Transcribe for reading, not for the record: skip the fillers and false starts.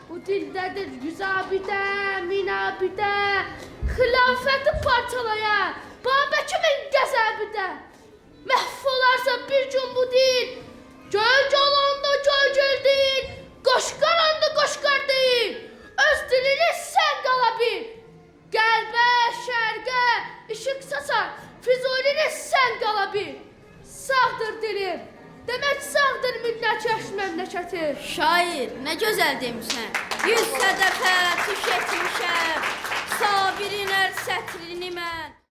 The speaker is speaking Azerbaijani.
Bu dildədir yüzabidə, minabidə, xilafəti parçalayan, Babəkimin qəzəbidə. Məhv olarsa bir gün bu dil, göy olanda göy deyil, qoşqar anda qoşqar deyil. Öz dilini sən qala bil. Qəlbə, şərqə, işıq saçar, Füzulini sən qala bil. Sağdır dilim, demək sağdır millətyaş məmləkəti. Şair, nə gözəl demisən. 100 sədəfə tuş etmişəm, Sabirin hər sətrini mən.